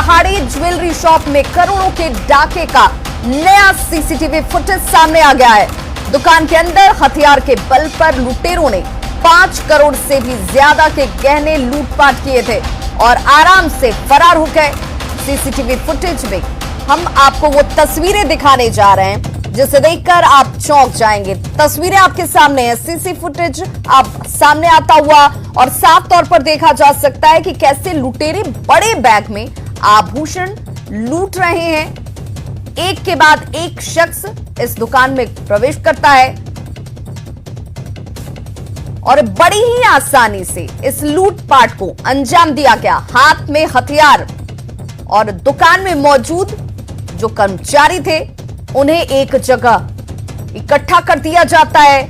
दहाड़े jewellery shop में करोड़ों के डाके का नया सीसीटीवी फुटेज सामने आ गया है। दुकान के अंदर हथियार के बल पर लुटेरों ने 5 करोड़ से भी ज्यादा के गहने लूटपाट किए थे और आराम से फरार हो गए। सीसीटीवी फुटेज में हम आपको वो तस्वीरें दिखाने जा रहे हैं जिसे देखकर आप चौंक जाएंगे। तस्वीरें आपके सामने है, सीसी फुटेज आप सामने आता हुआ और साफ तौर पर देखा जा सकता है कि कैसे लुटेरे बड़े बैग में आभूषण लूट रहे हैं। एक के बाद एक शख्स इस दुकान में प्रवेश करता है और बड़ी ही आसानी से इस लूटपाट को अंजाम दिया गया। हाथ में हथियार और दुकान में मौजूद जो कर्मचारी थे उन्हें एक जगह इकट्ठा कर दिया जाता है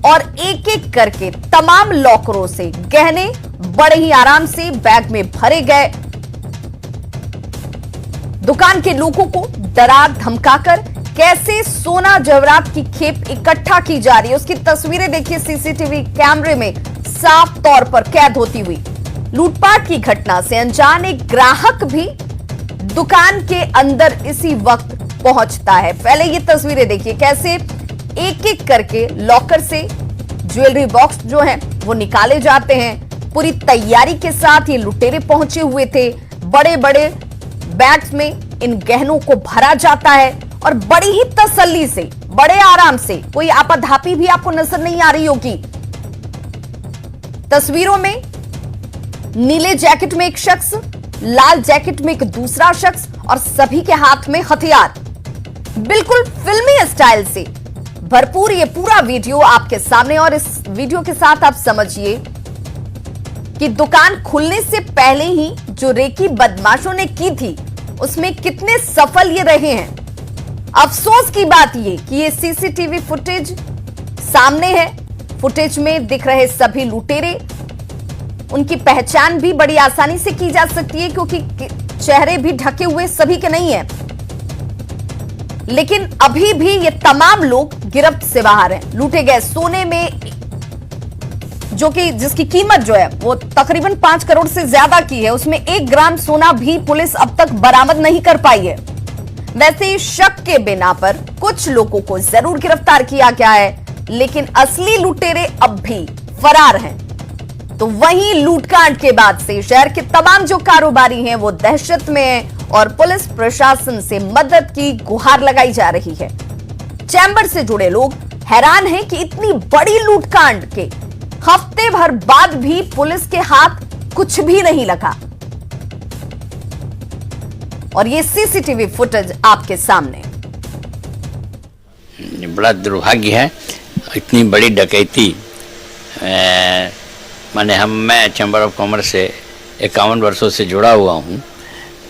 और एक एक करके तमाम लॉकरों से गहने बड़े ही आराम से बैग में भरे गए। दुकान के लोगों को डरा धमकाकर कैसे सोना जवाहरात की खेप इकट्ठा की जा रही है उसकी तस्वीरें देखिए सीसीटीवी कैमरे में साफ तौर पर कैद होती हुई। लूटपाट की घटना से अनजान एक ग्राहक भी दुकान के अंदर इसी वक्त पहुंचता है। पहले ये तस्वीरें देखिए कैसे एक एक करके लॉकर से ज्वेलरी बॉक्स जो है वो निकाले जाते हैं। पूरी तैयारी के साथ ये लुटेरे पहुंचे हुए थे। बड़े बड़े बैग्स में इन गहनों को भरा जाता है और बड़ी ही तसल्ली से बड़े आराम से, कोई आपाधापी भी आपको नजर नहीं आ रही होगी। तस्वीरों में नीले जैकेट में एक शख्स, लाल जैकेट में एक दूसरा शख्स और सभी के हाथ में हथियार। बिल्कुल फिल्मी स्टाइल से भरपूर ये पूरा वीडियो आपके सामने और इस वीडियो के साथ आप समझिए कि दुकान खुलने से पहले ही जो रेकी बदमाशों ने की थी उसमें कितने सफल ये रहे हैं। अफसोस की बात ये कि ये सीसीटीवी फुटेज सामने है। फुटेज में दिख रहे सभी लुटेरे, उनकी पहचान भी बड़ी आसानी से की जा सकती है क्योंकि चेहरे भी ढके हुए सभी के नहीं है। लेकिन अभी भी ये तमाम लोग गिरफ्त से बाहर हैं। लूटे गए सोने में जो कि जिसकी कीमत जो है वो तकरीबन 5 करोड़ से ज्यादा की है, उसमें 1 ग्राम सोना भी पुलिस अब तक बरामद नहीं कर पाई है। वैसे शक के बिना पर कुछ लोगों को जरूर गिरफ्तार किया गया है, लेकिन असली लुटेरे अब भी फरार हैं। तो वहीं लूटकांड के बाद से शहर के तमाम जो कारोबारी हैं वो दहशत में हैं और पुलिस प्रशासन से मदद की गुहार लगाई जा रही है। चैंबर से जुड़े लोग हैरान हैं कि इतनी बड़ी लूटकांड के हफ्ते भर बाद भी पुलिस के हाथ कुछ भी नहीं लगा। और ये सीसीटीवी फुटेज आपके सामने। बड़ा दुर्भाग्य है इतनी बड़ी डकैती। मैं चैम्बर ऑफ कॉमर्स से 51 वर्षों से जुड़ा हुआ हूँ।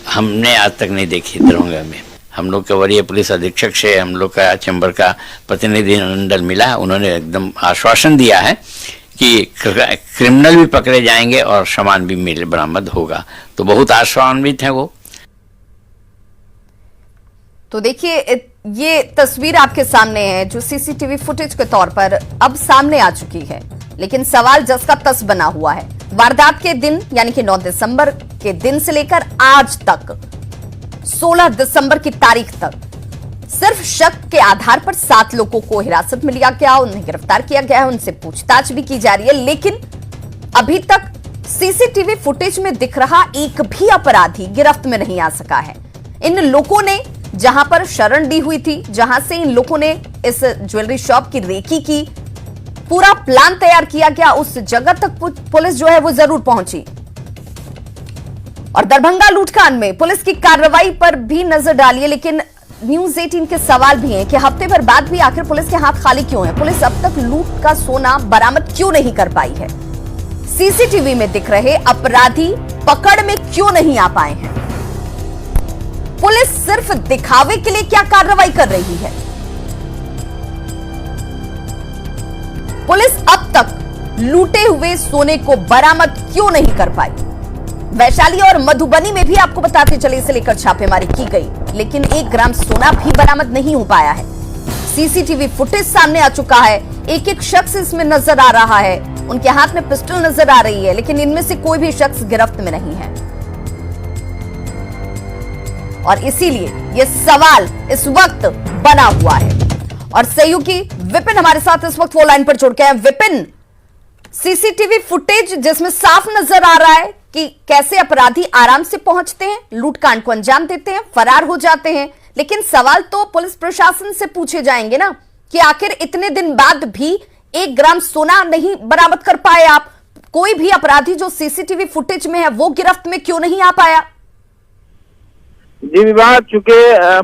हमने आज तक नहीं देखी दरभंगा में। हम लोग के वरीय पुलिस अधीक्षक से हम लोग का चैम्बर का प्रतिनिधिमंडल मिला, उन्होंने एकदम आश्वासन दिया है कि क्रिमिनल भी पकड़े जाएंगे और सामान भी मिल बरामद होगा। तो बहुत आशान्वित है वो। तो देखिए ये तस्वीर आपके सामने है जो सीसीटीवी फुटेज के तौर पर अब सामने आ चुकी है, लेकिन सवाल जस का तस बना हुआ है। वारदात के दिन यानी कि 9 दिसंबर के दिन से लेकर आज तक 16 दिसंबर की तारीख तक सिर्फ शक के आधार पर 7 लोगों को हिरासत में लिया गया, उन्हें गिरफ्तार किया गया है, उनसे पूछताछ भी की जा रही है। लेकिन अभी तक सीसीटीवी फुटेज में दिख रहा एक भी अपराधी गिरफ्त में नहीं आ सका है। इन लोगों ने जहां पर शरण दी हुई थी, जहां से इन लोगों ने इस ज्वेलरी शॉप की रेकी की, पूरा प्लान तैयार किया गया, उस जगह तक पुलिस जो है वो जरूर पहुंची। और दरभंगा लूटकांड में पुलिस की कार्रवाई पर भी नजर डालिए, लेकिन न्यूज 18 के सवाल भी हैं कि हफ्ते भर बाद भी आखिर पुलिस के हाथ खाली क्यों है? पुलिस अब तक लूट का सोना बरामद क्यों नहीं कर पाई है? सीसीटीवी में दिख रहे अपराधी पकड़ में क्यों नहीं आ पाए हैं? पुलिस सिर्फ दिखावे के लिए क्या कार्रवाई कर रही है? पुलिस अब तक लूटे हुए सोने को बरामद क्यों नहीं कर पाई? वैशाली और मधुबनी में भी आपको बताते चले इसे लेकर छापेमारी की गई, लेकिन 1 ग्राम सोना भी बरामद नहीं हो पाया है। सीसीटीवी फुटेज सामने आ चुका है, एक एक शख्स इसमें नजर आ रहा है, उनके हाथ में पिस्टल नजर आ रही है, लेकिन इनमें से कोई भी शख्स गिरफ्त में नहीं है। और इसीलिए ये सवाल इस वक्त बना हुआ है। और सहयोगी विपिन हमारे साथ इस वक्त वो लाइन पर जुड़ गए हैं। विपिन, सीसीटीवी फुटेज जिसमें साफ नजर आ रहा है कि कैसे अपराधी आराम से पहुंचते हैं, लूटकांड को अंजाम देते हैं, फरार हो जाते हैं, लेकिन सवाल तो पुलिस प्रशासन से पूछे जाएंगे ना कि आखिर इतने दिन बाद भी 1 ग्राम सोना नहीं बरामद कर पाए आप। कोई भी अपराधी जो सीसीटीवी फुटेज में है वो गिरफ्त में क्यों नहीं आ पाया? जी विभाग, चूंकि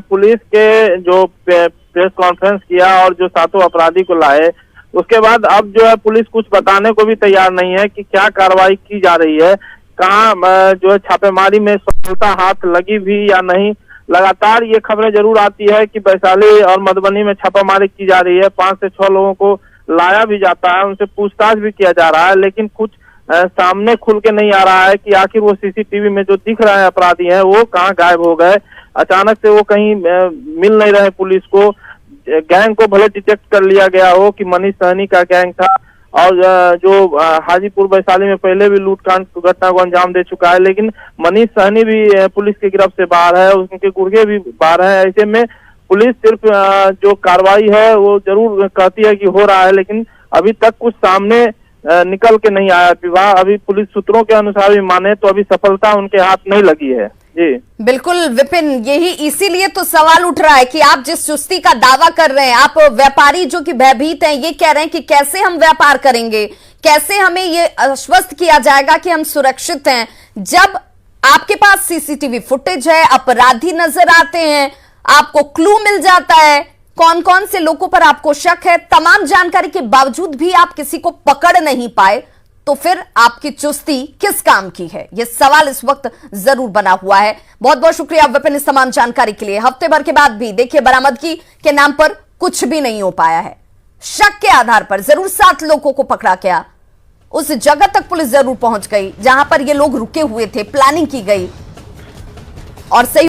पुलिस के जो प्रेस कॉन्फ्रेंस किया और जो 7 अपराधी को लाए, उसके बाद अब जो है पुलिस कुछ बताने को भी तैयार नहीं है कि क्या कार्रवाई की जा रही है, कहाँ जो है छापेमारी में सफलता हाथ लगी भी या नहीं। लगातार ये खबरें जरूर आती है कि वैशाली और मधुबनी में छापामारी की जा रही है, 5 से 6 लोगों को लाया भी जाता है, उनसे पूछताछ भी किया जा रहा है, लेकिन कुछ सामने खुल के नहीं आ रहा है कि आखिर वो सीसीटीवी में जो दिख रहे हैं अपराधी हैं वो कहाँ गायब हो गए। अचानक से वो कहीं मिल नहीं रहे पुलिस को। गैंग को भले डिटेक्ट कर लिया गया हो कि मनीष सहनी का गैंग था और जो हाजीपुर वैशाली में पहले भी लूटकांड घटना को अंजाम दे चुका है, लेकिन मनीष सहनी भी पुलिस की गिरफ्त से बाहर है, उनके गुर्गे भी बाहर है। ऐसे में पुलिस सिर्फ जो कार्रवाई है वो जरूर कहती है कि हो रहा है, लेकिन अभी तक कुछ सामने निकल के नहीं आया। विभाग अभी पुलिस सूत्रों के अनुसार भी माने तो अभी सफलता उनके हाथ नहीं लगी है। जी बिल्कुल विपिन, यही इसीलिए तो सवाल उठ रहा है कि आप जिस चुस्ती का दावा कर रहे हैं, आप व्यापारी जो कि भयभीत हैं, ये कह रहे हैं कि कैसे हम व्यापार करेंगे, कैसे हमें ये आश्वस्त किया जाएगा कि हम सुरक्षित हैं, जब आपके पास सीसीटीवी फुटेज है, अपराधी नजर आते हैं, आपको क्लू मिल जाता है, कौन कौन से लोगों पर आपको शक है, तमाम जानकारी के बावजूद भी आप किसी को पकड़ नहीं पाए, तो फिर आपकी चुस्ती किस काम की है? यह सवाल इस वक्त जरूर बना हुआ है। बहुत बहुत शुक्रिया विपिन इस तमाम जानकारी के लिए। हफ्ते भर के बाद भी देखिए बरामदगी के नाम पर कुछ भी नहीं हो पाया है। शक के आधार पर जरूर 7 लोगों को पकड़ा गया, उस जगह तक पुलिस जरूर पहुंच गई जहां पर ये लोग रुके हुए थे, प्लानिंग की गई और सही